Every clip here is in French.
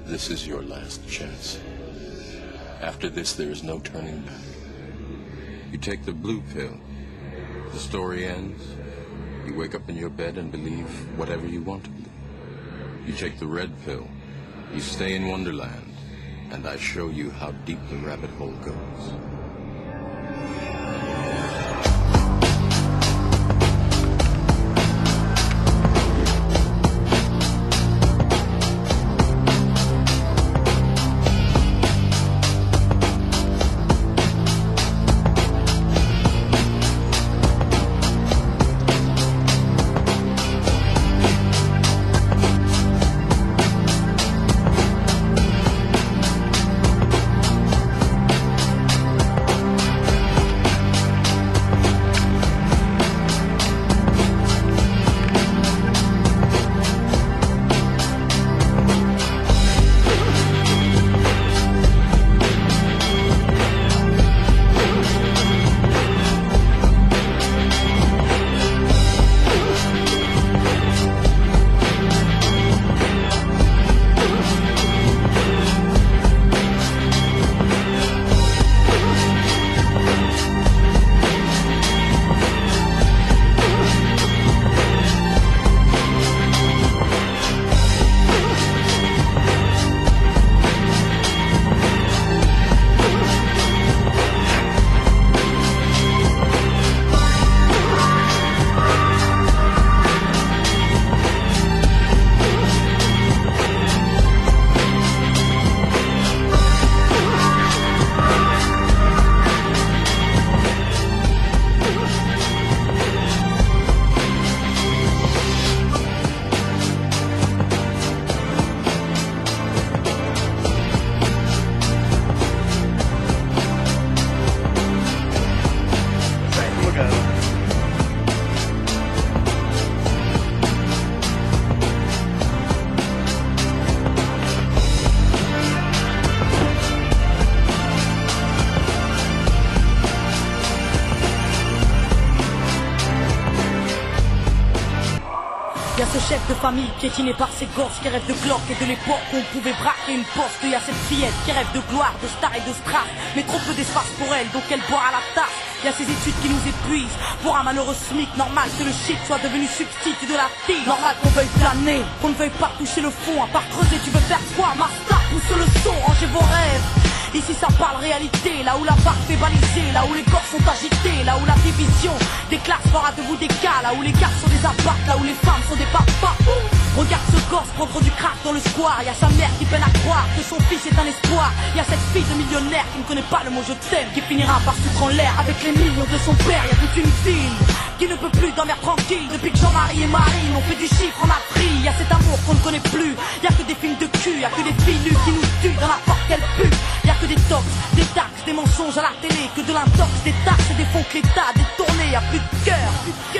This is your last chance. After this, there is no turning back. You take the blue pill. The story ends. You wake up in your bed and believe whatever you want to believe. You take the red pill. You stay in Wonderland, and I show you how deep the rabbit hole goes. Y'a ce chef de famille piétiné par ses gosses qui rêve de gloire et de l'époque où on pouvait braquer une poste. Y'a cette fillette qui rêve de gloire, de star et de strass, mais trop peu d'espace pour elle, donc elle boit à la tasse. Y'a ces études qui nous épuisent pour un malheureux SMIC. Normal que le shit soit devenu substitut de la fille. Normal qu'on veuille planer, qu'on ne veuille pas toucher le fond. À part creuser, tu veux faire quoi? Master, pousse le son, rangez vos rêves. Ici ça parle réalité, là où la barre fait baliser, là où les corps sont agités, là où la division des classes fera de vous des cas, là où les gars sont des apparts, là où les femmes sont des papas. Regarde ce gosse prendre du crack dans le square. Y'a sa mère qui peine à croire que son fils est un espoir. Y'a cette fille de millionnaire qui ne connaît pas le mot je t'aime, qui finira par foutre en l'air avec les millions de son père. Y'a toute une ville qui ne peut plus dormir tranquille depuis que Jean-Marie et Marine ont fait du chiffre en Afrique. Y'a cet amour qu'on ne connaît plus, y'a que des films de cul, y'a que des filles nues qui nous tuent dans la porte qu'elle pue. Y'a que des tox, des taxes, des mensonges à la télé, que de l'intox, des taxes et des fonds que l'État a détournés. Y'a plus de cœur,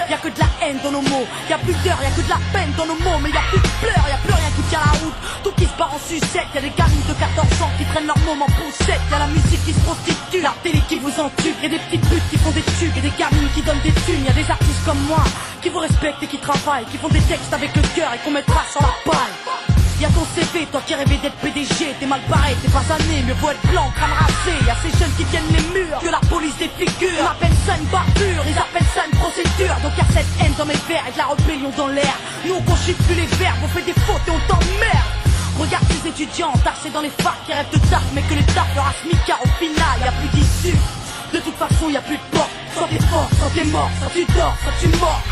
y'a que de la haine dans nos mots. Y'a plus d'heures, y'a que de la peine dans nos mots. Mais y'a plus de pleurs, y'a plus rien qui tient la route. Tout qui se part en sucette, y'a des gamines de 14 ans qui traînent leur môme en poussette. Y'a la musique qui se prostitue, la télé qui vous entube. Y'a des petites putes qui font des tubes et des gamines qui donnent des thunes. Y'a des artistes comme moi qui vous respectent et qui travaillent, qui font des textes avec le cœur et qu'on mettra sur la paille. Y'a ton CV, toi qui rêvais d'être PDG, t'es mal barré, t'es pas né, mieux vaut être blanc, crâne rasé. Y'a ces jeunes qui tiennent les murs, que la police défigure. On appelle ça une barbure, ils appellent ça une procédure. Donc y'a cette haine dans mes vers et de la rébellion dans l'air. Nous on conchite plus les verbes, on fait des fautes et on t'emmerde. Regarde ces étudiants tassés dans les facs qui rêvent de taf, mais que les taf leur a car au final y'a plus d'issue. De toute façon y'a plus de porte, soit t'es fort, soit t'es mort, soit tu dors, soit tu mords.